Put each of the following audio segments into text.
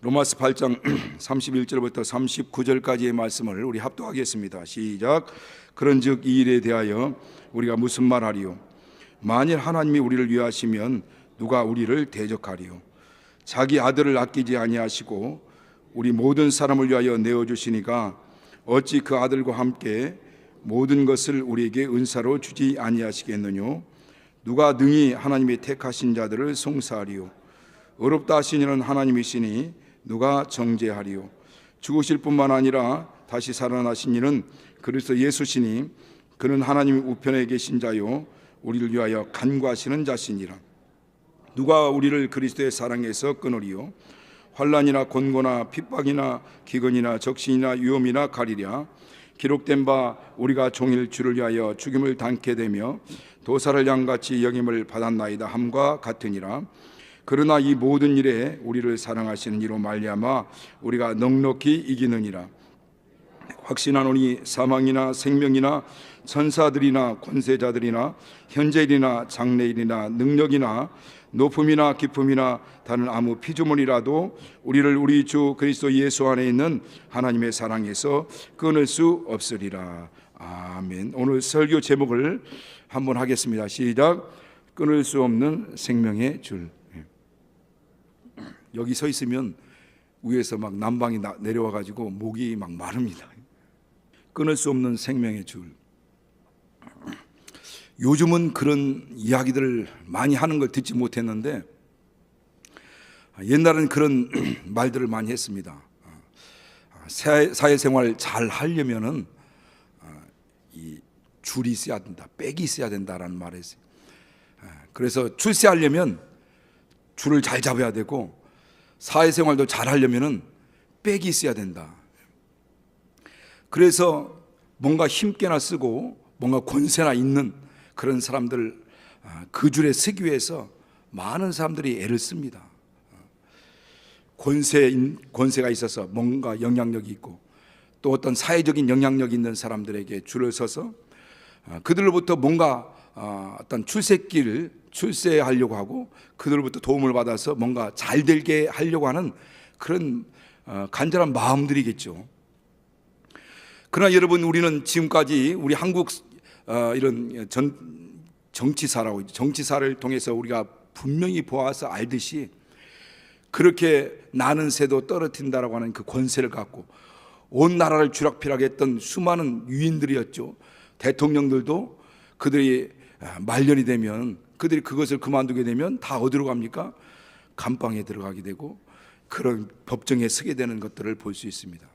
로마서 8장 31절부터 39절까지의 말씀을 우리 합독하겠습니다. 시작. 그런즉 이 일에 대하여 우리가 무슨 말하리요? 만일 하나님이 우리를 위하시면 누가 우리를 대적하리요? 자기 아들을 아끼지 아니하시고 우리 모든 사람을 위하여 내어주시니까 어찌 그 아들과 함께 모든 것을 우리에게 은사로 주지 아니하시겠느뇨? 누가 능히 하나님이 택하신 자들을 송사하리요? 어렵다 하신 이는 하나님이시니 누가 정죄하리요? 죽으실 뿐만 아니라 다시 살아나신 이는 그리스도 예수시니 그는 하나님 우편에 계신 자요 우리를 위하여 간구하시는 자시니라. 누가 우리를 그리스도의 사랑에서 끊으리요? 환난이나 곤고나 핍박이나 기근이나 적신이나 위험이나 가리랴. 기록된 바 우리가 종일 주를 위하여 죽임을 당케 되며 도사를 양같이 여김을 받았나이다 함과 같으니라. 그러나 이 모든 일에 우리를 사랑하시는 이로 말미암아 우리가 넉넉히 이기느니라. 확신하노니 사망이나 생명이나 천사들이나 권세자들이나 현재일이나 장래일이나 능력이나 높음이나 깊음이나 다른 아무 피조물이라도 우리를 우리 주 그리스도 예수 안에 있는 하나님의 사랑에서 끊을 수 없으리라. 아멘. 오늘 설교 제목을 한번 하겠습니다. 시작. 끊을 수 없는 생명의 줄. 여기 서 있으면 위에서 막 난방이 내려와 가지고 목이 막 마릅니다. 끊을 수 없는 생명의 줄. 요즘은 그런 이야기들을 많이 하는 걸 듣지 못했는데 옛날엔 그런 말들을 많이 했습니다. 사회생활 잘 하려면은 이 줄이 있어야 된다, 백이 있어야 된다라는 말을 했어요. 그래서 출세하려면 줄을 잘 잡아야 되고 사회생활도 잘 하려면은 백이 있어야 된다. 그래서 뭔가 힘께나 쓰고 뭔가 권세나 있는 그런 사람들 그 줄에 서기 위해서 많은 사람들이 애를 씁니다. 권세가 있어서 뭔가 영향력이 있고 또 어떤 사회적인 영향력이 있는 사람들에게 줄을 서서 그들로부터 뭔가 어떤 출세길을 출세하려고 하고 그들로부터 도움을 받아서 뭔가 잘 되게 하려고 하는 그런 간절한 마음들이겠죠. 그러나 여러분, 우리는 지금까지 우리 한국 이런 정치사를 통해서 우리가 분명히 보아서 알듯이 그렇게 나는 새도 떨어뜨린다라고 하는 그 권세를 갖고 온 나라를 쥐락펴락하게 했던 수많은 유인들이었죠. 대통령들도 그들이 말년이 되면 그들이 그것을 그만두게 되면 다 어디로 갑니까? 감방에 들어가게 되고 그런 법정에 서게 되는 것들을 볼 수 있습니다.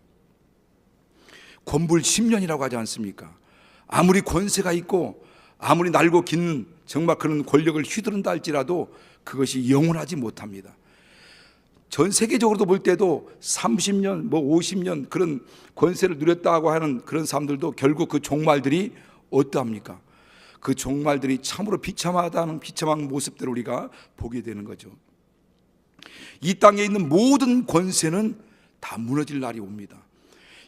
권불 10년이라고 하지 않습니까? 아무리 권세가 있고 아무리 날고 긴 정말 그런 권력을 휘두른다 할지라도 그것이 영원하지 못합니다. 전 세계적으로도 볼 때도 30년, 50년 그런 권세를 누렸다고 하는 그런 사람들도 결국 그 종말들이 어떠합니까? 그 종말들이 참으로 비참한 모습들을 우리가 보게 되는 거죠. 이 땅에 있는 모든 권세는 다 무너질 날이 옵니다.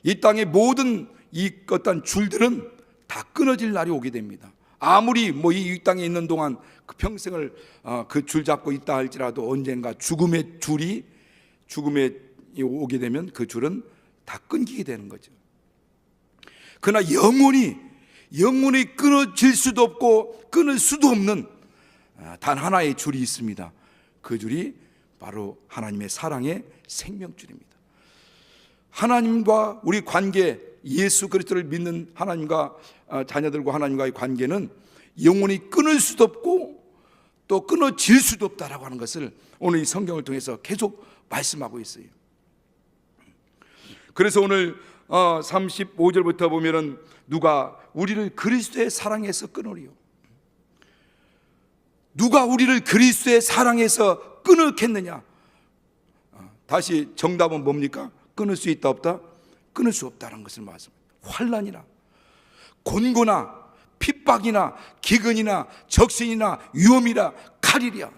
이 땅의 모든 이 어떤 줄들은 다 끊어질 날이 오게 됩니다. 아무리 이 땅에 있는 동안 그 평생을 그 줄 잡고 있다 할지라도 언젠가 죽음에 오게 되면 그 줄은 다 끊기게 되는 거죠. 그러나 영원히 끊어질 수도 없고 끊을 수도 없는 단 하나의 줄이 있습니다. 그 줄이 바로 하나님의 사랑의 생명줄입니다. 하나님과 우리 관계, 예수 그리스도를 믿는 하나님과 자녀들과 하나님과의 관계는 영원히 끊을 수도 없고 또 끊어질 수도 없다라고 하는 것을 오늘 이 성경을 통해서 계속 말씀하고 있어요. 그래서 오늘 35절부터 보면은 누가 우리를 그리스도의 사랑에서 끊으리요? 누가 우리를 그리스도의 사랑에서 끊었겠느냐? 다시 정답은 뭡니까? 끊을 수 있다 없다? 끊을 수 없다는 것을 말씀합니다. 환난이나 곤고나 핍박이나 기근이나 적신이나 위험이나 칼이랴.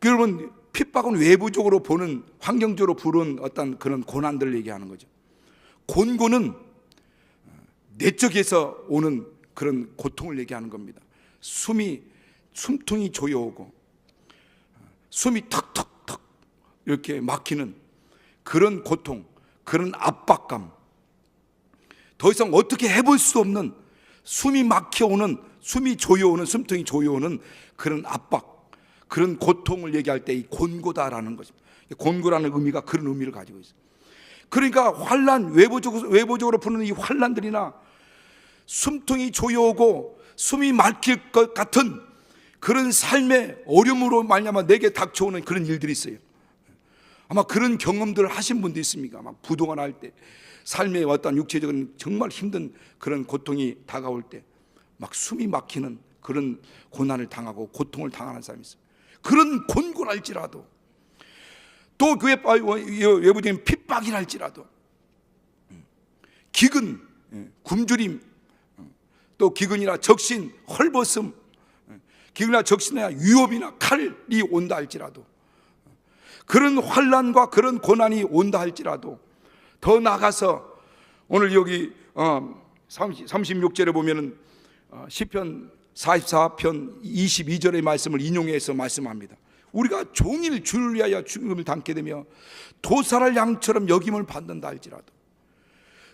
여러분, 핍박은 외부적으로 보는, 환경적으로 부른 어떤 그런 고난들을 얘기하는 거죠. 곤고는 내적에서 오는 그런 고통을 얘기하는 겁니다. 숨통이 조여오고 숨이 턱턱턱 이렇게 막히는 그런 고통, 그런 압박감, 더 이상 어떻게 해볼 수 없는 숨이 막혀오는, 숨이 조여오는, 숨통이 조여오는 그런 압박, 그런 고통을 얘기할 때 이 곤고다라는 것입니다. 곤고라는 의미가 그런 의미를 가지고 있어요. 그러니까 환난, 외부적으로 부르는 이 환난들이나 숨통이 조여오고 숨이 막힐 것 같은 그런 삶의 어려움으로 말미암아 내게 닥쳐오는 그런 일들이 있어요. 아마 그런 경험들을 하신 분도 있습니까? 막 부도가 날 때, 삶의 어떤 육체적인 정말 힘든 그런 고통이 다가올 때 막 숨이 막히는 그런 고난을 당하고 고통을 당하는 사람이 있어요. 그런 곤곤할지라도, 또 그의 외부적인 핍박이랄지라도, 기근, 굶주림, 또 기근이나 적신, 헐벗음, 기근이나 적신이나 위협이나 칼이 온다 할지라도, 그런 환난과 그런 고난이 온다 할지라도, 더 나아가서 오늘 여기 36절에 보면은 시편 44편 22절의 말씀을 인용해서 말씀합니다. 우리가 종일 주를 위하여 죽음을 당게 되며 도살할 양처럼 여김을 받는다 할지라도,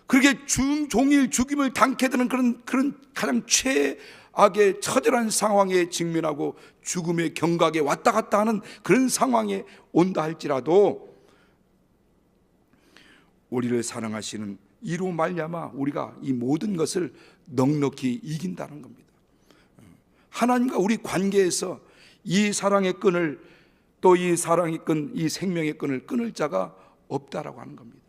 그렇게 종일 죽임을 당게 되는 그런 가장 최악의 처절한 상황에 직면하고 죽음의 경각에 왔다 갔다 하는 그런 상황에 온다 할지라도 우리를 사랑하시는 이로 말미암아 우리가 이 모든 것을 넉넉히 이긴다는 겁니다. 하나님과 우리 관계에서 이 사랑의 끈을, 또 이 사랑의 끈, 이 생명의 끈을 끊을 자가 없다라고 하는 겁니다.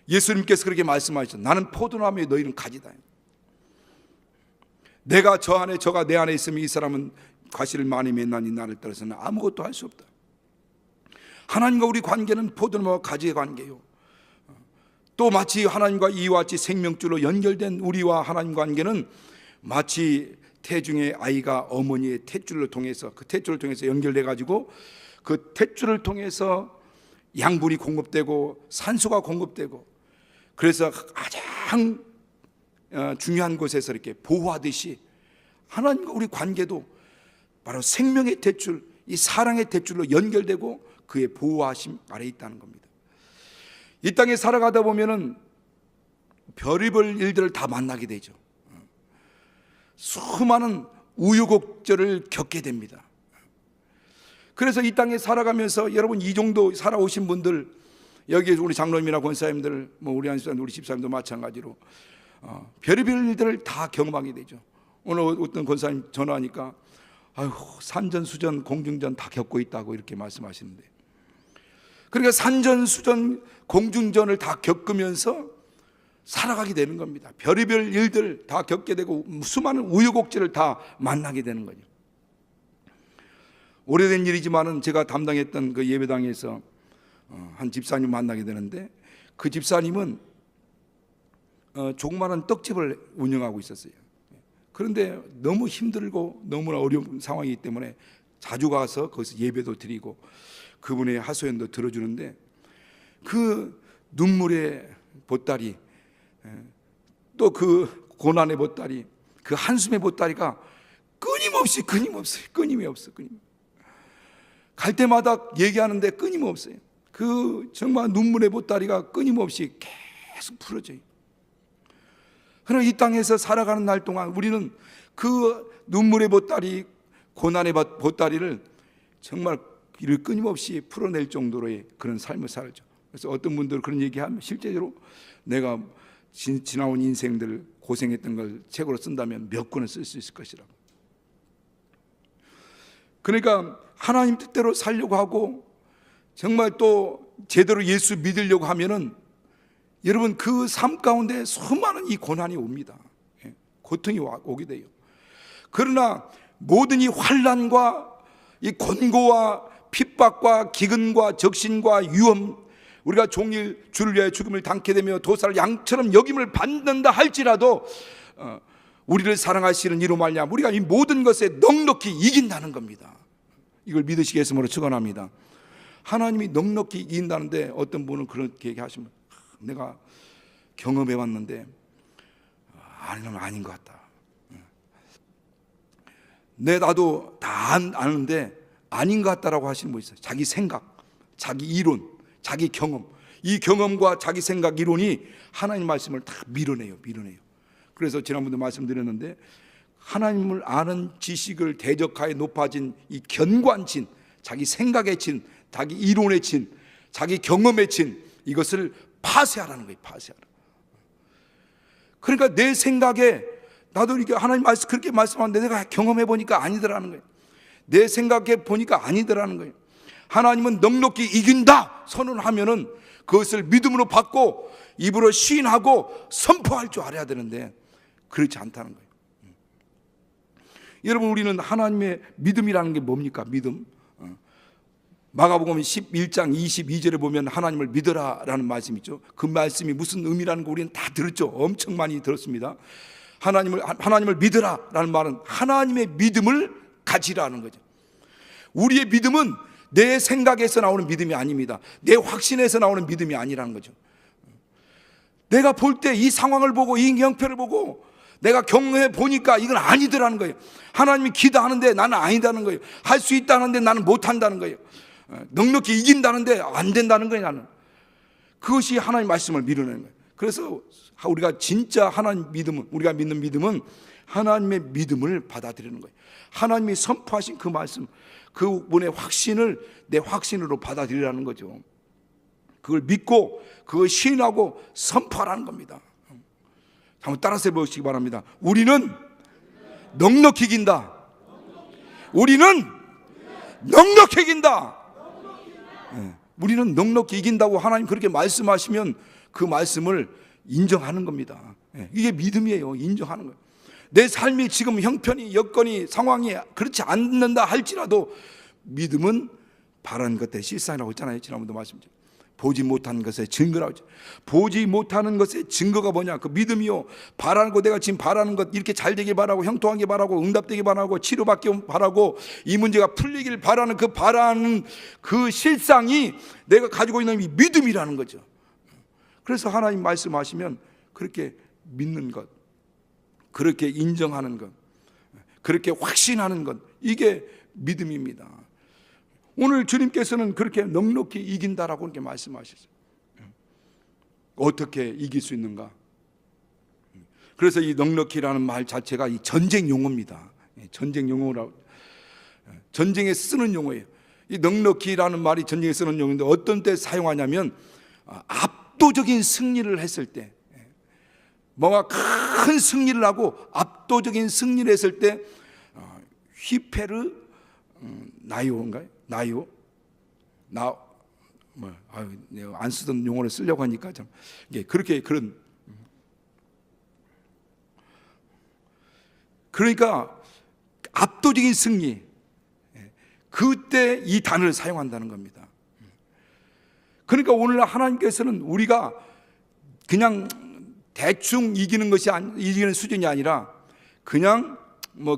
예수님께서 그렇게 말씀하셨죠. 나는 포도나무에 너희는 가지다. 내가 저 안에, 저가 내 안에 있으면 이 사람은 과실을 많이 맺나니 나를 따라서는 아무것도 할 수 없다. 하나님과 우리 관계는 포도나무와 가지의 관계요, 또 마치 하나님과 이와 같이 생명줄로 연결된 우리와 하나님 관계는 마치 태중의 아이가 어머니의 탯줄을 통해서, 그 탯줄을 통해서 연결돼 가지고 그 탯줄을 통해서 양분이 공급되고 산소가 공급되고, 그래서 가장 중요한 곳에서 이렇게 보호하듯이 하나님과 우리 관계도 바로 생명의 탯줄, 이 사랑의 탯줄로 연결되고 그의 보호하심 아래 있다는 겁니다. 이 땅에 살아가다 보면은 별의별 일들을 다 만나게 되죠. 수많은 우유곡절을 겪게 됩니다. 그래서 이 땅에 살아가면서 여러분, 이 정도 살아오신 분들, 여기 우리 장로님이나 권사님들, 우리 안수사님, 우리 집사님도 마찬가지로 별의별 일들을 다 경험하게 되죠. 오늘 어떤 권사님 전화하니까 아유, 산전수전 공중전 다 겪고 있다고 이렇게 말씀하시는데, 그러니까 산전수전 공중전을 다 겪으면서 살아가게 되는 겁니다. 별의별 일들 다 겪게 되고 수많은 우여곡절을 다 만나게 되는 거죠. 오래된 일이지만은 제가 담당했던 그 예배당에서 한 집사님 만나게 되는데, 그 집사님은 조그마한 떡집을 운영하고 있었어요. 그런데 너무 힘들고 너무나 어려운 상황이기 때문에 자주 가서 거기서 예배도 드리고 그분의 하소연도 들어주는데, 그 눈물의 보따리, 또 그 고난의 보따리, 그 한숨의 보따리가 끊임없이 끊임이 없어. 갈 때마다 얘기하는데 끊임없어요. 그 정말 눈물의 보따리가 끊임없이 계속 풀어져요. 그러나 이 땅에서 살아가는 날 동안 우리는 그 눈물의 보따리, 고난의 보따리를 정말 이를 끊임없이 풀어낼 정도로의 그런 삶을 살죠. 그래서 어떤 분들 그런 얘기하면 실제로 내가 지나온 인생들 고생했던 걸 책으로 쓴다면 몇 권을 쓸 수 있을 것이라고. 그러니까 하나님 뜻대로 살려고 하고 정말 또 제대로 예수 믿으려고 하면은 여러분, 그 삶 가운데 수많은 이 고난이 옵니다. 고통이 오게 돼요. 그러나 모든 이 환난과 이 권고와 핍박과 기근과 적신과 위험, 우리가 종일 주를 위하여 죽음을 당게 되며 도살을 양처럼 여김을 받는다 할지라도 우리를 사랑하시는 이로 말미암아 우리가 이 모든 것에 넉넉히 이긴다는 겁니다. 이걸 믿으시겠음으로 축원합니다. 하나님이 넉넉히 이긴다는데 어떤 분은 그렇게 얘기하시면 내가 경험해 왔는데 아닌 것 같다. 나도 다 아는데 아닌 것 같다라고 하시는 분 있어요. 자기 생각, 자기 이론, 자기 경험, 이 경험과 자기 생각, 이론이 하나님 말씀을 다 밀어내요. 그래서 지난번도 말씀드렸는데, 하나님을 아는 지식을 대적하여 높아진 이 견관친, 자기 생각의 친, 자기 이론의 친, 자기 경험의 친, 이것을 파쇄하라는 거예요. 파쇄하라. 그러니까 내 생각에, 나도 이렇게 하나님 말씀 그렇게 말씀하는데 내가 경험해 보니까 아니더라는 거예요. 내 생각해 보니까 아니더라는 거예요. 하나님은 넉넉히 이긴다 선언하면은 그것을 믿음으로 받고 입으로 시인하고 선포할 줄 알아야 되는데 그렇지 않다는 거예요. 여러분, 우리는 하나님의 믿음이라는 게 뭡니까? 믿음. 마가복음 11장 22절에 보면 하나님을 믿어라라는 말씀이 있죠. 그 말씀이 무슨 의미라는 거 우리는 다 들었죠. 엄청 많이 들었습니다. 하나님을 믿어라라는 말은 하나님의 믿음을 가지라는 거죠. 우리의 믿음은 내 생각에서 나오는 믿음이 아닙니다. 내 확신에서 나오는 믿음이 아니라는 거죠. 내가 볼 때 이 상황을 보고 이 형편을 보고 내가 경험해 보니까 이건 아니더라는 거예요. 하나님이 기도하는데 나는 아니다는 거예요. 할 수 있다는데 나는 못한다는 거예요. 넉넉히 이긴다는데 안 된다는 거예요. 나는 그것이 하나님 말씀을 밀어내는 거예요. 그래서 우리가 진짜 하나님 믿음은, 우리가 믿는 믿음은 하나님의 믿음을 받아들이는 거예요. 하나님이 선포하신 그 말씀, 그분의 확신을 내 확신으로 받아들이라는 거죠. 그걸 믿고 그걸 시인하고 선포하라는 겁니다. 한번 따라서 해보시기 바랍니다. 우리는 넉넉히 이긴다. 우리는 넉넉히 이긴다. 우리는 넉넉히 이긴다고 하나님 그렇게 말씀하시면 그 말씀을 인정하는 겁니다. 이게 믿음이에요. 인정하는 거예요. 내 삶이 지금 형편이, 여건이, 상황이 그렇지 않는다 할지라도 믿음은 바라는 것의 실상이라고 했잖아요. 지난번도 말씀드렸죠. 보지 못하는 것의 증거라고 했죠. 보지 못하는 것의 증거가 뭐냐? 그 믿음이요. 바라는 거, 내가 지금 바라는 것 이렇게 잘 되길 바라고, 형통하게 바라고, 응답되길 바라고, 치료받길 바라고, 이 문제가 풀리길 바라는 그 바라는 그 실상이 내가 가지고 있는 이 믿음이라는 거죠. 그래서 하나님 말씀하시면 그렇게 믿는 것, 그렇게 인정하는 것, 그렇게 확신하는 것, 이게 믿음입니다. 오늘 주님께서는 그렇게 넉넉히 이긴다라고 이렇게 말씀하셨어요. 어떻게 이길 수 있는가? 그래서 이 넉넉히라는 말 자체가 이 전쟁 용어입니다. 전쟁 용어라고, 전쟁에 쓰는 용어예요. 이 넉넉히라는 말이 전쟁에 쓰는 용어인데 어떤 때 사용하냐면 압도적인 승리를 했을 때, 뭔가 큰 승리를 하고 압도적인 승리를 했을 때, 휘페르 나요인가요? 나요? 내가 안 쓰던 용어를 쓰려고 하니까 참 그렇게 그러니까 압도적인 승리, 그때 이 단어를 사용한다는 겁니다. 그러니까 오늘 하나님께서는 우리가 그냥 대충 이기는 것이 이기는 수준이 아니라 그냥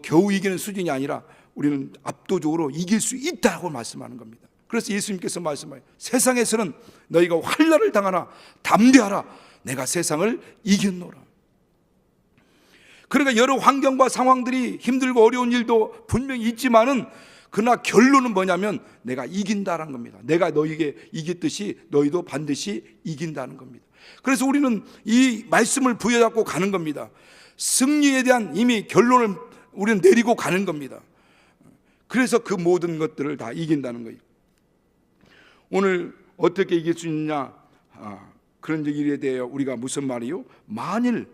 겨우 이기는 수준이 아니라 우리는 압도적으로 이길 수 있다고 말씀하는 겁니다. 그래서 예수님께서 말씀하세요. 세상에서는 너희가 환난을 당하나 담대하라. 내가 세상을 이겼노라. 그러니까 여러 환경과 상황들이 힘들고 어려운 일도 분명히 있지만은 그러나 결론은 뭐냐면 내가 이긴다는 겁니다. 내가 너희에게 이겼듯이 너희도 반드시 이긴다는 겁니다. 그래서 우리는 이 말씀을 부여잡고 가는 겁니다. 승리에 대한 이미 결론을 우리는 내리고 가는 겁니다. 그래서 그 모든 것들을 다 이긴다는 거예요. 오늘 어떻게 이길 수 있느냐, 그런 일에 대해 우리가 무슨 말이요? 만일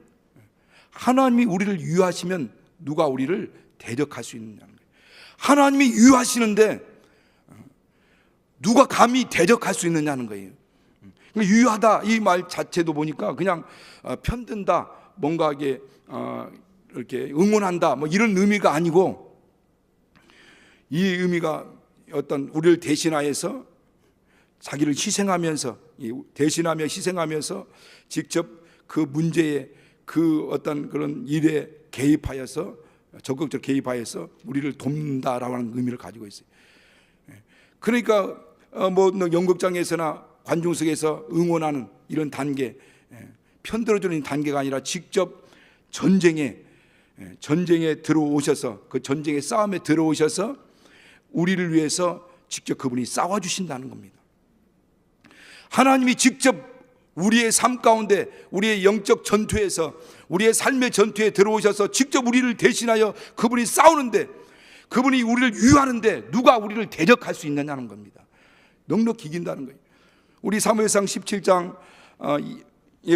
하나님이 우리를 유하시면 누가 우리를 대적할 수 있느냐는 거예요. 하나님이 유하시는데 누가 감히 대적할 수 있느냐는 거예요. 유하다 이 말 자체도 보니까 그냥 편든다, 뭔가 이렇게 응원한다 이런 의미가 아니고, 이 의미가 어떤 우리를 대신하여서 자기를 희생하면서, 대신하며 희생하면서 직접 그 문제에, 그 어떤 그런 일에 개입하여서, 적극적으로 개입하여서 우리를 돕는다라는 의미를 가지고 있어요. 그러니까 연극장에서나 관중석에서 응원하는 이런 단계, 편들어주는 단계가 아니라 직접 전쟁에 들어오셔서, 그 전쟁의 싸움에 들어오셔서 우리를 위해서 직접 그분이 싸워주신다는 겁니다. 하나님이 직접 우리의 삶 가운데, 우리의 영적 전투에서, 우리의 삶의 전투에 들어오셔서 직접 우리를 대신하여 그분이 싸우는데, 그분이 우리를 유하는데 누가 우리를 대적할 수 있느냐는 겁니다. 넉넉히 이긴다는 거예요. 우리 사무엘상 17장에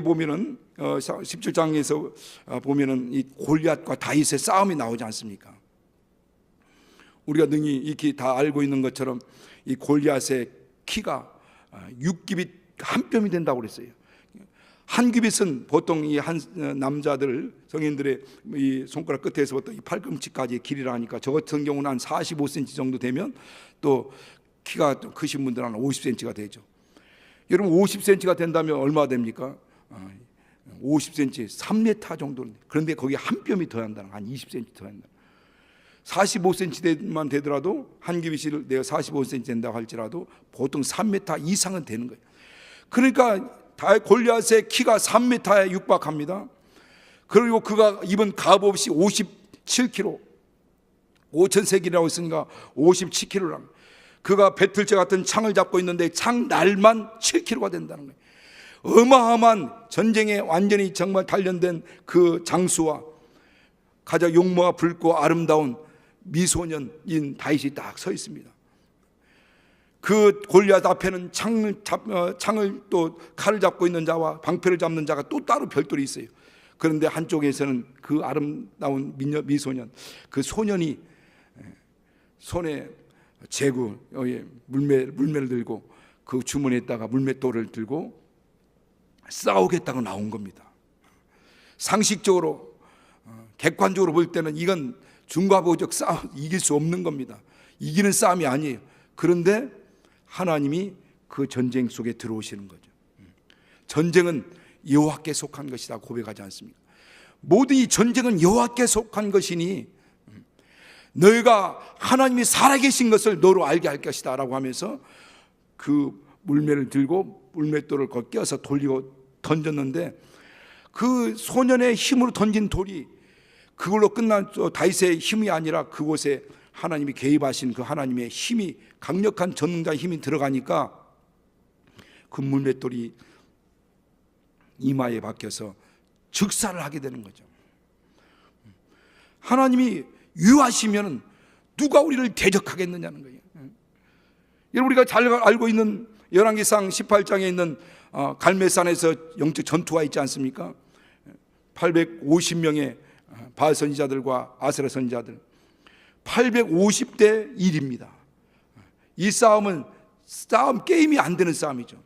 보면은 17장에서 보면은 이 골리앗과 다윗의 싸움이 나오지 않습니까? 우리가 능히 익히 다 알고 있는 것처럼 이 골리앗의 키가 6규빗 한 뼘이 된다고 그랬어요. 한 규빗은 보통 이 한 남자들 성인들의 이 손가락 끝에서부터 이 팔꿈치까지의 길이라 하니까, 저 같은 경우는 한 45cm 정도 되면 또 키가 좀 크신 분들은 한 50cm가 되죠. 여러분 50cm가 된다면 얼마 됩니까? 50cm 3m 정도는. 그런데 거기 한 뼘이 더 한다는, 한 20cm 더 한다. 45cm만 되더라도, 한 규빗을 내가 45cm 된다고 할지라도 보통 3m 이상은 되는 거예요. 그러니까 골리앗의 키가 3m에 육박합니다. 그리고 그가 입은 갑옷이 57kg, 5,000세겔이라고 했으니까 57kg. 그가 배틀째 같은 창을 잡고 있는데 창 날만 7kg가 된다는 거예요. 어마어마한 전쟁에 완전히 정말 단련된 그 장수와 가장 용모가 붉고 아름다운 미소년인 다윗이 딱 서 있습니다. 그 골리앗 앞에는 창을 또 칼을 잡고 있는 자와 방패를 잡는 자가 또 따로 별도로 있어요. 그런데 한쪽에서는 그 아름다운 미소년, 그 소년이 손에 제구, 물매를 들고 그 주머니에다가 물맷돌을 들고 싸우겠다고 나온 겁니다. 상식적으로, 객관적으로 볼 때는 이건 중과보적 싸움, 이길 수 없는 겁니다. 이기는 싸움이 아니에요. 그런데 하나님이 그 전쟁 속에 들어오시는 거죠. 전쟁은 여호와께 속한 것이다 고백하지 않습니까? 모든 이 전쟁은 여호와께 속한 것이니 너희가 하나님이 살아계신 것을 너로 알게 할 것이다 라고 하면서 그 물매를 들고 물맷돌을 껴서 돌리고 던졌는데, 그 소년의 힘으로 던진 돌이 그걸로 끝난 다윗의 힘이 아니라 그곳에 하나님이 개입하신 그 하나님의 힘이, 강력한 전능자의 힘이 들어가니까 그 물맷돌이 이마에 박혀서 즉사를 하게 되는 거죠. 하나님이 유하시면 누가 우리를 대적하겠느냐는 거예요. 여러분, 우리가 잘 알고 있는 열왕기상 18장에 있는 갈멜산에서 영적 전투가 있지 않습니까? 850명의 바알 선지자들과 아세라 선지자들, 850대 1입니다. 이 싸움은 게임이 안 되는 싸움이죠.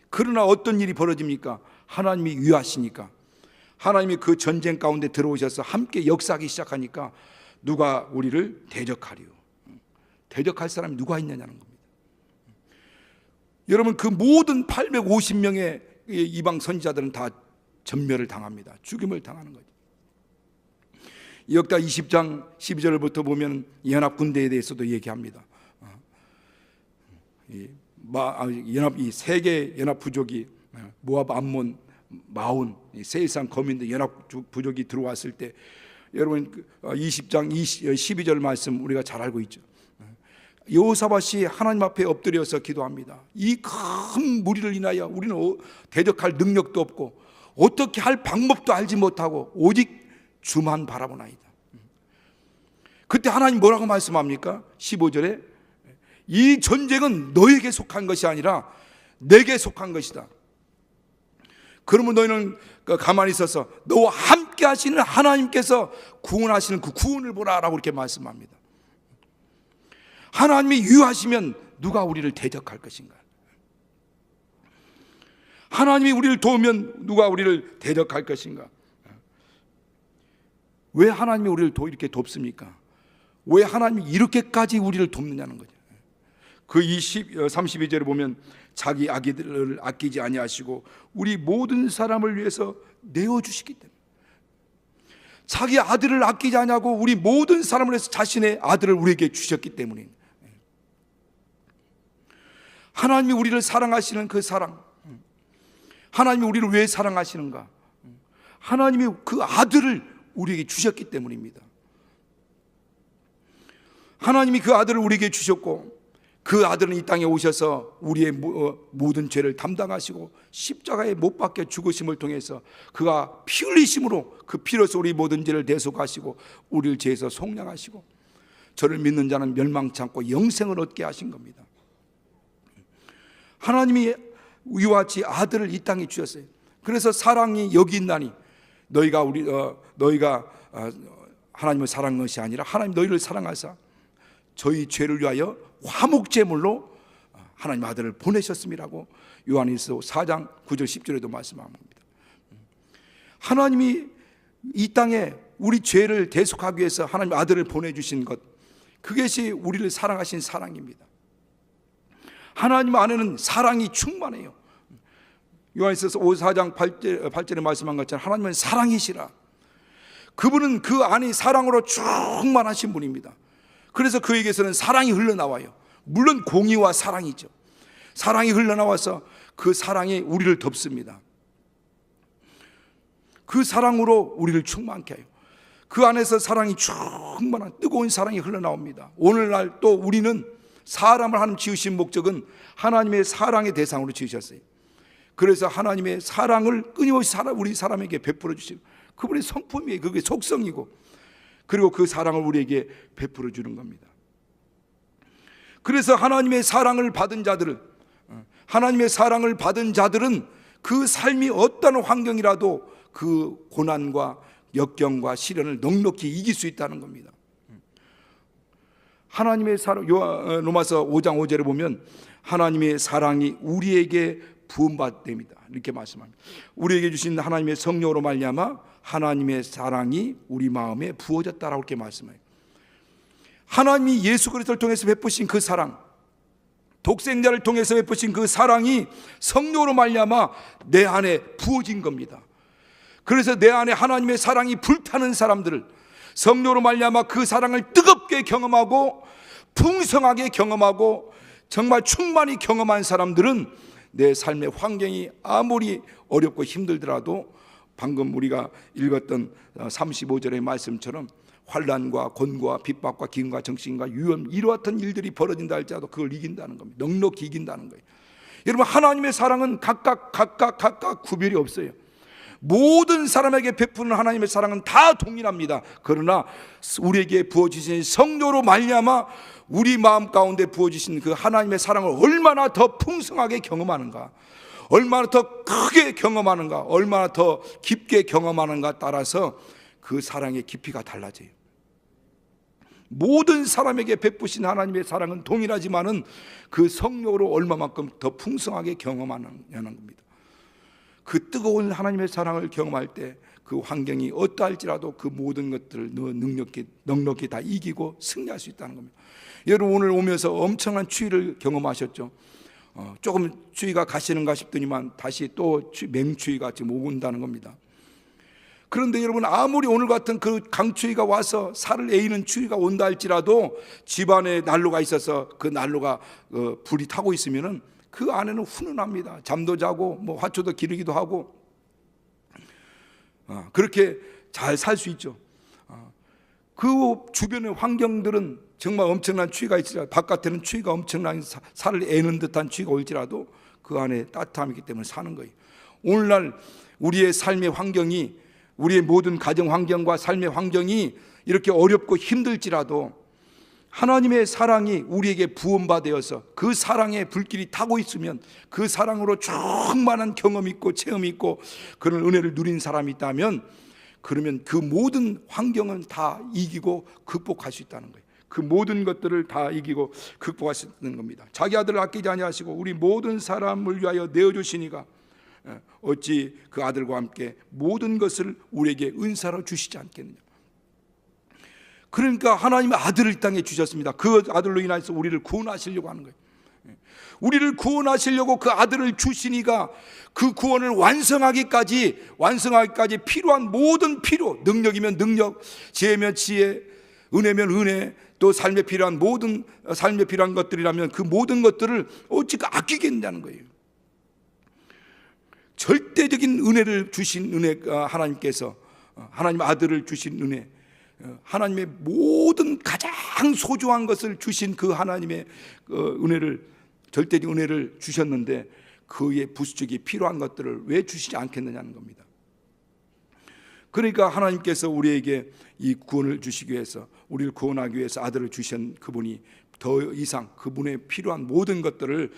그러나 어떤 일이 벌어집니까? 하나님이 유하시니까, 하나님이 그 전쟁 가운데 들어오셔서 함께 역사하기 시작하니까 누가 우리를 대적하리요? 대적할 사람이 누가 있느냐는 겁니다. 여러분, 그 모든 850명의 이방 선지자들은 다 전멸을 당합니다. 죽임을 당하는 거죠. 역다 20장 12절부터 보면 연합군대에 대해서도 얘기합니다. 이 세계 연합 부족이 모압, 암몬, 마온, 세일산 거민들 연합 부족이 들어왔을 때, 여러분 20장 12절 말씀 우리가 잘 알고 있죠. 여호사밧이 하나님 앞에 엎드려서 기도합니다. 이 큰 무리를 인하여 우리는 대적할 능력도 없고 어떻게 할 방법도 알지 못하고 오직 주만 바라보나이다. 그때 하나님 뭐라고 말씀합니까? 15절에 이 전쟁은 너에게 속한 것이 아니라 내게 속한 것이다. 그러면 너희는 가만히 있어서 너와 함께 하시는 하나님께서 구원하시는 그 구원을 보라라고 이렇게 말씀합니다. 하나님이 유하시면 누가 우리를 대적할 것인가? 하나님이 우리를 도우면 누가 우리를 대적할 것인가? 왜 하나님이 우리를 이렇게 돕습니까? 왜 하나님이 이렇게까지 우리를 돕느냐는 거죠. 그 32절에 보면 자기 아기들을 아끼지 아니하시고 우리 모든 사람을 위해서 내어주시기 때문에, 자기 아들을 아끼지 아니하고 우리 모든 사람을 위해서 자신의 아들을 우리에게 주셨기 때문에, 하나님이 우리를 사랑하시는 그 사랑, 하나님이 우리를 왜 사랑하시는가? 하나님이 그 아들을 우리에게 주셨기 때문입니다. 하나님이 그 아들을 우리에게 주셨고, 그 아들은 이 땅에 오셔서 우리의 모든 죄를 담당하시고 십자가에 못 박혀 죽으심을 통해서 그가 피 흘리심으로 그 피로서 우리 모든 죄를 대속하시고 우리를 죄에서 속량하시고 저를 믿는 자는 멸망치 않고 영생을 얻게 하신 겁니다. 하나님이 이와 같이 아들을 이 땅에 주셨어요. 그래서 사랑이 여기 있나니 너희가 하나님을 사랑한 것이 아니라 하나님 너희를 사랑하사 저희 죄를 위하여 화목제물로 하나님 아들을 보내셨음이라고 요한일서 4장 9절 10절에도 말씀합니다. 하나님이 이 땅에 우리 죄를 대속하기 위해서 하나님 아들을 보내주신 것, 그것이 우리를 사랑하신 사랑입니다. 하나님 안에는 사랑이 충만해요. 요한일서 4장 8절에 말씀한 것처럼 하나님은 사랑이시라. 그분은 그 안이 사랑으로 충만하신 분입니다. 그래서 그에게서는 사랑이 흘러나와요. 물론 공의와 사랑이죠. 사랑이 흘러나와서 그 사랑이 우리를 덮습니다. 그 사랑으로 우리를 충만케 해요. 그 안에서 사랑이 충만한 뜨거운 사랑이 흘러나옵니다. 오늘날 또 우리는 사람을 하나님 지으신 목적은 하나님의 사랑의 대상으로 지으셨어요. 그래서 하나님의 사랑을 끊임없이 우리 사람에게 베풀어 주시고 그분의 성품이에요. 그게 속성이고, 그리고 그 사랑을 우리에게 베풀어 주는 겁니다. 그래서 하나님의 사랑을 받은 자들은 그 삶이 어떤 환경이라도 그 고난과 역경과 시련을 넉넉히 이길 수 있다는 겁니다. 하나님의 사랑, 로마서 5장 5절에 보면 하나님의 사랑이 우리에게 부음받됩니다. 이렇게 말씀합니다. 우리에게 주신 하나님의 성령으로 말미암아 하나님의 사랑이 우리 마음에 부어졌다라고 이렇게 말씀해요. 하나님이 예수 그리스도를 통해서 베푸신 그 사랑, 독생자를 통해서 베푸신 그 사랑이 성령으로 말미암아 내 안에 부어진 겁니다. 그래서 내 안에 하나님의 사랑이 불타는 사람들을 성령으로 말미암아 그 사랑을 뜨겁게 경험하고 풍성하게 경험하고 정말 충만히 경험한 사람들은 내 삶의 환경이 아무리 어렵고 힘들더라도 방금 우리가 읽었던 35절의 말씀처럼 환난과 곤고와 핍박과 기근과 정신과 위험, 이와 같은 일들이 벌어진다 할지라도 그걸 이긴다는 겁니다. 넉넉히 이긴다는 거예요. 여러분, 하나님의 사랑은 각각 구별이 없어요. 모든 사람에게 베푸는 하나님의 사랑은 다 동일합니다. 그러나 우리에게 부어주신 성령으로 말미암아 우리 마음 가운데 부어주신 그 하나님의 사랑을 얼마나 더 풍성하게 경험하는가, 얼마나 더 크게 경험하는가, 얼마나 더 깊게 경험하는가 따라서 그 사랑의 깊이가 달라져요. 모든 사람에게 베푸신 하나님의 사랑은 동일하지만은 그 성령으로 얼마만큼 더 풍성하게 경험하는 겁니다. 그 뜨거운 하나님의 사랑을 경험할 때 그 환경이 어떠할지라도 그 모든 것들을 넉넉히 다 이기고 승리할 수 있다는 겁니다. 여러분, 오늘 오면서 엄청난 추위를 경험하셨죠. 조금 추위가 가시는가 싶더니만 다시 또 맹추위가 지금 오고 온다는 겁니다. 그런데 여러분, 아무리 오늘 같은 그 강추위가 와서 살을 에이는 추위가 온다 할지라도 집안에 난로가 있어서 그 난로가 불이 타고 있으면은 그 안에는 훈훈합니다. 잠도 자고 뭐 화초도 기르기도 하고 그렇게 잘 살 수 있죠. 그 주변의 환경들은 정말 엄청난 추위가 있으라 바깥에는 추위가 엄청난 살을 애는 듯한 추위가 올지라도 그 안에 따뜻함이 있기 때문에 사는 거예요. 오늘날 우리의 삶의 환경이, 우리의 모든 가정 환경과 삶의 환경이 이렇게 어렵고 힘들지라도 하나님의 사랑이 우리에게 부음받아서 그 사랑의 불길이 타고 있으면 그 사랑으로 충만한 경험 있고 체험 있고 그런 은혜를 누린 사람이 있다면 그러면 그 모든 환경은 다 이기고 극복할 수 있다는 거예요. 그 모든 것들을 다 이기고 극복할 수 있는 겁니다. 자기 아들을 아끼지 아니하시고 우리 모든 사람을 위하여 내어주시니가 어찌 그 아들과 함께 모든 것을 우리에게 은사로 주시지 않겠느냐. 그러니까 하나님의 아들을 이 땅에 주셨습니다. 그 아들로 인해서 우리를 구원하시려고 하는 거예요. 우리를 구원하시려고 그 아들을 주시니까 그 구원을 완성하기까지 필요한 모든 필요, 능력이면 능력, 지혜면 지혜, 은혜면 은혜, 또 삶에 필요한 모든 삶에 필요한 것들이라면 그 모든 것들을 어찌 아끼겠냐는 거예요. 절대적인 은혜를 주신 하나님께서 하나님 아들을 주신 은혜, 하나님의 모든 가장 소중한 것을 주신 그 하나님의 은혜를, 절대적 은혜를 주셨는데 그의 부수적이 필요한 것들을 왜 주시지 않겠느냐는 겁니다. 그러니까 하나님께서 우리에게 이 구원을 주시기 위해서, 우리를 구원하기 위해서 아들을 주신 그분이 더 이상 그분의 필요한 모든 것들을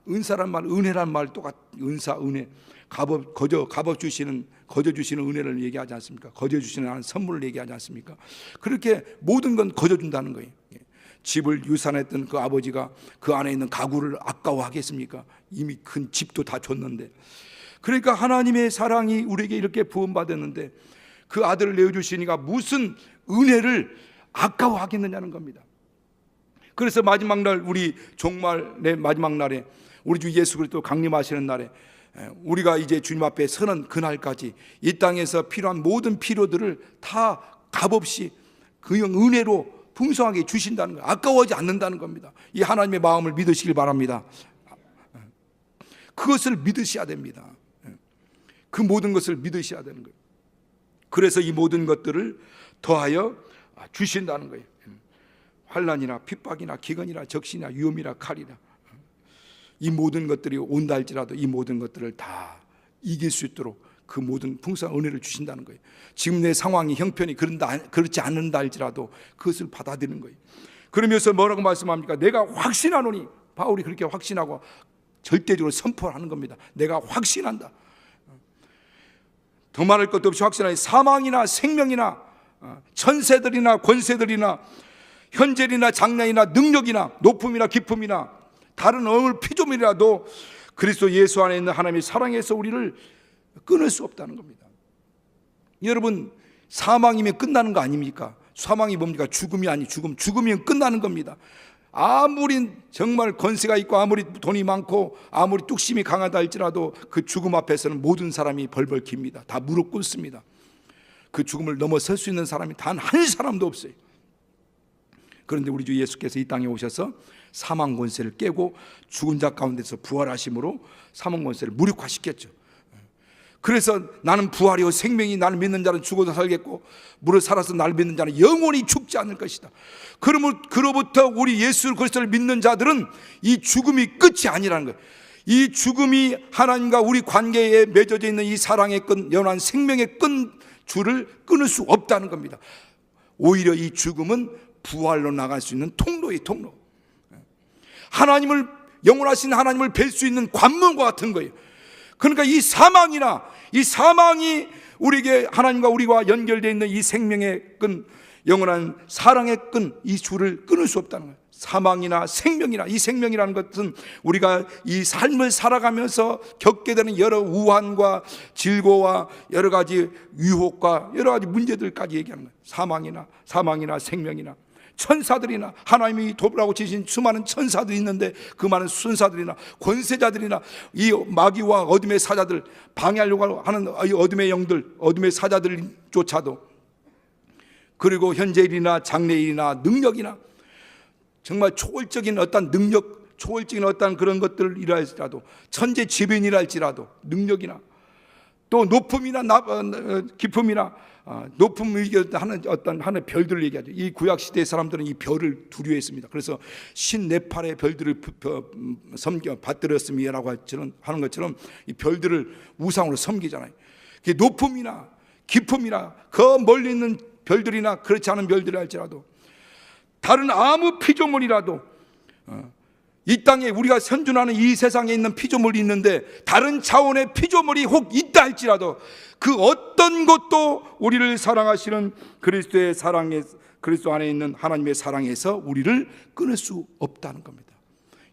은사란 말, 은혜란 말 똑같, 은사, 은혜, 값업 주시는, 거저 주시는 은혜를 얘기하지 않습니까? 거저 주시는 선물을 얘기하지 않습니까? 그렇게 모든 건 거저 준다는 거예요. 집을 유산했던 그 아버지가 그 안에 있는 가구를 아까워하겠습니까? 이미 큰 집도 다 줬는데. 그러니까 하나님의 사랑이 우리에게 이렇게 부음받았는데 그 아들을 내어주시니까 무슨 은혜를 아까워하겠느냐는 겁니다. 그래서 마지막 날, 우리 종말의 마지막 날에, 우리 주 예수 그리스도 강림하시는 날에 우리가 이제 주님 앞에 서는 그날까지 이 땅에서 필요한 모든 필요들을 다 값없이 그냥 은혜로 풍성하게 주신다는 거예요. 아까워하지 않는다는 겁니다. 이 하나님의 마음을 믿으시길 바랍니다. 그것을 믿으셔야 됩니다. 그 모든 것을 믿으셔야 되는 거예요. 그래서 이 모든 것들을 더하여 주신다는 거예요. 환난이나 핍박이나 기근이나 적신이나 위험이나 칼이나 이 모든 것들이 온다 할지라도 이 모든 것들을 다 이길 수 있도록 그 모든 풍성한 은혜를 주신다는 거예요. 지금 내 상황이 형편이 그렇지 않는다 할지라도 그것을 받아들이는 거예요. 그러면서 뭐라고 말씀합니까? 내가 확신하노니, 바울이 그렇게 확신하고 절대적으로 선포하는 겁니다. 내가 확신한다. 더 말할 것도 없이 확신하니 사망이나 생명이나 천세들이나 권세들이나 현재이나 장래이나 능력이나 높음이나 깊음이나 다른 어느 피조물이라도 그리스도 예수 안에 있는 하나님의 사랑에서 우리를 끊을 수 없다는 겁니다. 여러분, 사망이면 끝나는 거 아닙니까? 사망이 뭡니까? 죽음이 아니 죽음이면 끝나는 겁니다. 아무리 정말 권세가 있고 아무리 돈이 많고 아무리 뚝심이 강하다 할지라도 그 죽음 앞에서는 모든 사람이 벌벌 깁니다. 다 무릎 꿇습니다. 그 죽음을 넘어설 수 있는 사람이 단 한 사람도 없어요. 그런데 우리 주 예수께서 이 땅에 오셔서 사망 권세를 깨고 죽은 자 가운데서 부활하심으로 사망 권세를 무력화시켰죠. 그래서 나는 부활이요 생명이 나를 믿는 자는 죽어도 살겠고 무릇 살아서 나를 믿는 자는 영원히 죽지 않을 것이다. 그러면 그로부터 우리 예수 그리스도를 믿는 자들은 이 죽음이 끝이 아니라는 거예요. 이 죽음이 하나님과 우리 관계에 맺어져 있는 이 사랑의 끈, 연한 생명의 끈 줄을 끊을 수 없다는 겁니다. 오히려 이 죽음은 부활로 나갈 수 있는 통로의 통로, 하나님을, 영원하신 하나님을 뵐 수 있는 관문과 같은 거예요. 그러니까 이 사망이 우리에게 하나님과 우리와 연결되어 있는 이 생명의 끈, 영원한 사랑의 끈, 이 줄을 끊을 수 없다는 거예요. 사망이나 생명이나, 이 생명이라는 것은 우리가 이 삶을 살아가면서 겪게 되는 여러 우환과 질고와 여러 가지 유혹과 여러 가지 문제들까지 얘기하는 거예요. 사망이나 생명이나 천사들이나, 하나님이 돕으라고 지신 수많은 천사들이 있는데 그 많은 순사들이나 권세자들이나 이 마귀와 어둠의 사자들, 방해하려고 하는 이 어둠의 영들, 어둠의 사자들조차도, 그리고 현재일이나 장래일이나 능력이나 정말 초월적인 어떤 능력, 초월적인 어떤 그런 것들이라 할지라도, 천재지변이라 할지라도 능력이나 또 높음이나 깊음이나 높음을 하는 어떤 하나의 별들을 얘기하죠. 이 구약 시대 사람들은 이 별을 두려워했습니다. 그래서 신 4팔의 별들을 받들었음이라고 하는 것처럼 이 별들을 우상으로 섬기잖아요. 높음이나 깊음이나 그 멀리 있는 별들이나 그렇지 않은 별들이 할지라도, 다른 아무 피조물이라도, 이 땅에 우리가 선준하는 이 세상에 있는 피조물이 있는데 다른 차원의 피조물이 혹 있다 할지라도 그 어떤 것도 우리를 사랑하시는 그리스도의 사랑에, 그리스도 안에 있는 하나님의 사랑에서 우리를 끊을 수 없다는 겁니다.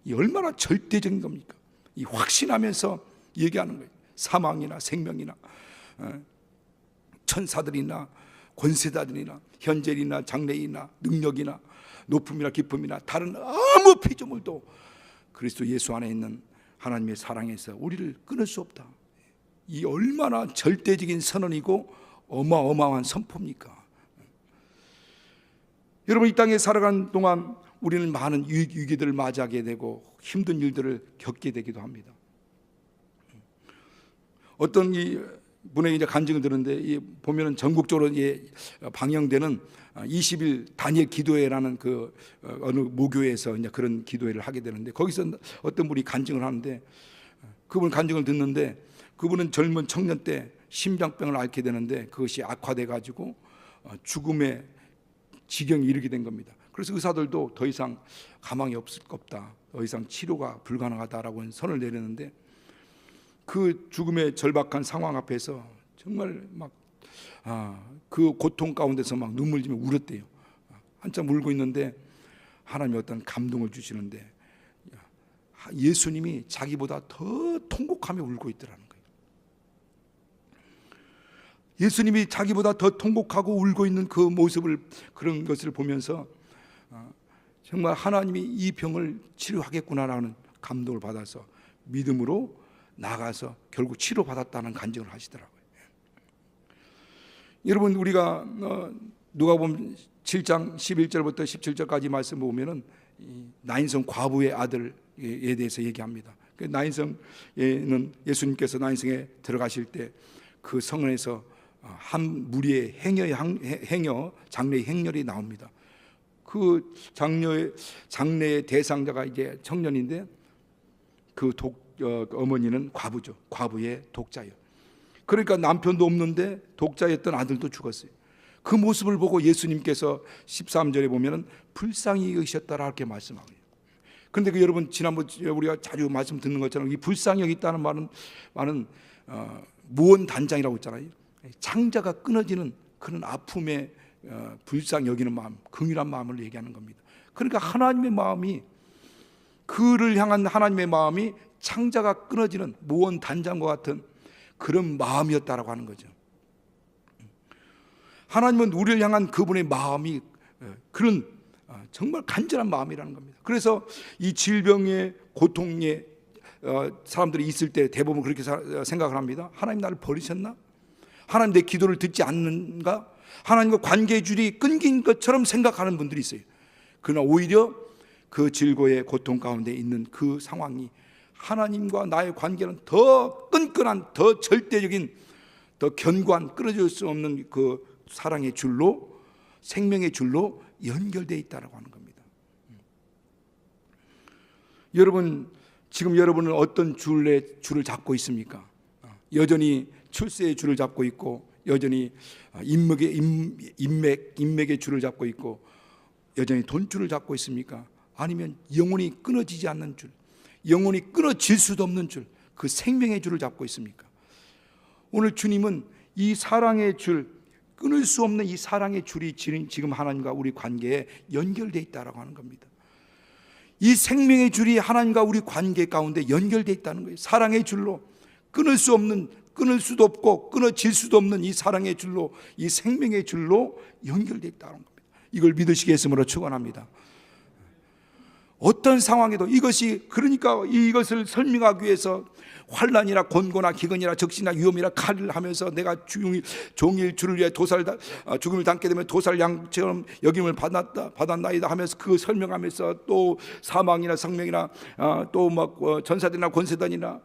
이 얼마나 절대적인 겁니까? 이 확신하면서 얘기하는 거예요. 사망이나 생명이나 천사들이나 권세자들이나 현재이나 장래이나 능력이나 높음이나 깊음이나 다른 아무 피조물도 그리스도 예수 안에 있는 하나님의 사랑에서 우리를 끊을 수 없다. 이 얼마나 절대적인 선언이고 어마어마한 선포입니까? 여러분, 이 땅에 살아가는 동안 우리는 많은 위기들을 맞이하게 되고 힘든 일들을 겪게 되기도 합니다. 어떤 이 분에 이제 간증을 들었는데 보면은 전국적으로 방영되는 20일 단일 기도회라는 그 어느 모교에서 이제 그런 기도회를 하게 되는데, 거기서 어떤 분이 간증을 하는데, 그분 간증을 듣는데 그분은 젊은 청년 때 심장병을 앓게 되는데 그것이 악화돼 가지고 죽음의 지경에 이르게 된 겁니다. 그래서 의사들도 더 이상 가망이 없다, 더 이상 치료가 불가능하다라고 선을 내렸는데, 그 죽음의 절박한 상황 앞에서 정말 막 그 고통 가운데서 막 눈물 지며 울었대요. 한참 울고 있는데 하나님이 어떤 감동을 주시는데, 예수님이 자기보다 더 통곡하며 울고 있더라는 거예요. 예수님이 자기보다 더 통곡하고 울고 있는 그 모습을, 그런 것을 보면서 정말 하나님이 이 병을 치료하겠구나라는 감동을 받아서 믿음으로 나가서 결국 치료받았다는 간증을 하시더라고요. 여러분, 우리가 누가복음 7장 11절부터 17절까지 말씀 보면은 나인성 과부의 아들에 대해서 얘기합니다. 그 나인성에는 예수님께서 나인성에 들어가실 때 그 성원에서 한 무리의 행여 장례의 행렬이 나옵니다. 그 장례의 대상자가 이제 청년인데, 그 어머니는 과부죠. 과부의 독자예요. 그러니까 남편도 없는데 독자였던 아들도 죽었어요. 그 모습을 보고 예수님께서 13절에 보면은 불쌍히 여기셨다라 이렇게 말씀하고요. 그런데 그 여러분, 지난번 우리가 자주 말씀 듣는 것처럼 이 불쌍히 여기다는 말은 무언 단장이라고 했잖아요. 창자가 끊어지는 그런 아픔에 불쌍히 여기는 마음, 긍휼한 마음을 얘기하는 겁니다. 그러니까 하나님의 마음이, 그를 향한 하나님의 마음이 창자가 끊어지는 무언 단장과 같은 그런 마음이었다라고 하는 거죠. 하나님은 우리를 향한 그분의 마음이 그런 정말 간절한 마음이라는 겁니다. 그래서 이 질병의 고통에 사람들이 있을 때 대부분 그렇게 생각을 합니다. 하나님 나를 버리셨나? 하나님 내 기도를 듣지 않는가? 하나님과 관계의 줄이 끊긴 것처럼 생각하는 분들이 있어요. 그러나 오히려 그 질고의 고통 가운데 있는 그 상황이 하나님과 나의 관계는 더 끈끈한, 더 절대적인, 더 견고한, 끊어질 수 없는 그 사랑의 줄로, 생명의 줄로 연결되어 있다고 하는 겁니다. 여러분, 지금 여러분은 어떤 줄을 잡고 있습니까? 여전히 출세의 줄을 잡고 있고, 여전히 인맥의 줄을 잡고 있고, 여전히 돈줄을 잡고 있습니까? 아니면 영혼이 끊어지지 않는 줄, 영혼이 끊어질 수도 없는 줄, 그 생명의 줄을 잡고 있습니까? 오늘 주님은 이 사랑의 줄, 끊을 수 없는 이 사랑의 줄이 지금 하나님과 우리 관계에 연결되어 있다고 하는 겁니다. 이 생명의 줄이 하나님과 우리 관계 가운데 연결되어 있다는 거예요. 사랑의 줄로, 끊을 수 없는, 끊을 수도 없고 끊어질 수도 없는 이 사랑의 줄로, 이 생명의 줄로 연결되어 있다는 겁니다. 이걸 믿으시게 했으므로 축원합니다. 어떤 상황에도 이것이, 그러니까 이것을 설명하기 위해서 환난이나 곤고나 기근이나 적시나 위험이나 칼을 하면서 내가 종일 주를 위해 죽음을 당게 되면 도살양처럼 여김을 받았나이다 하면서 그 설명하면서, 또 사망이나 생명이나 또 막 전사들이나 권세단이나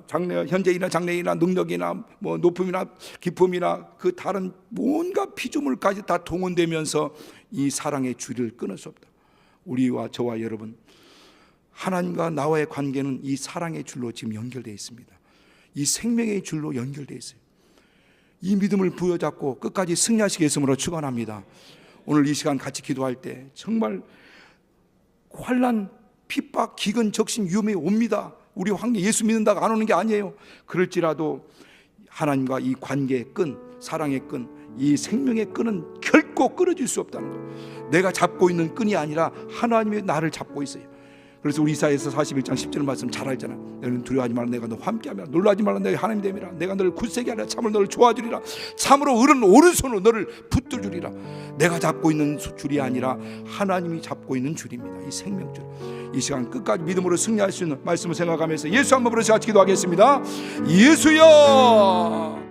현재이나 장래이나 능력이나 뭐 높음이나 기쁨이나 그 다른 온갖 피조물까지 다 동원되면서 이 사랑의 줄을 끊을 수 없다. 우리와 저와 여러분, 하나님과 나와의 관계는 이 사랑의 줄로 지금 연결되어 있습니다. 이 생명의 줄로 연결되어 있어요. 이 믿음을 부여잡고 끝까지 승리하시게 했으므로 축원합니다. 오늘 이 시간 같이 기도할 때 정말 환난, 핍박, 기근, 적신, 위험이 옵니다. 우리 환경, 예수 믿는다고 안 오는 게 아니에요. 그럴지라도 하나님과 이 관계의 끈, 사랑의 끈, 이 생명의 끈은 결코 끊어질 수 없다는 거예요. 내가 잡고 있는 끈이 아니라 하나님이 나를 잡고 있어요. 그래서 우리 이사야서 41장 10절 말씀 잘 알잖아. 너는 두려워하지 말라, 내가 너 함께하며, 놀라지 말라, 내가 하나님 됨이라. 내가 너를 굳세게 하리라. 참으로 너를 도와주리라. 참으로 을은 오른손으로 너를 붙들주리라. 내가 잡고 있는 줄이 아니라 하나님이 잡고 있는 줄입니다. 이 생명줄. 이 시간 끝까지 믿음으로 승리할 수 있는 말씀을 생각하면서 예수 한번 부르셔서 같이 기도하겠습니다. 예수여.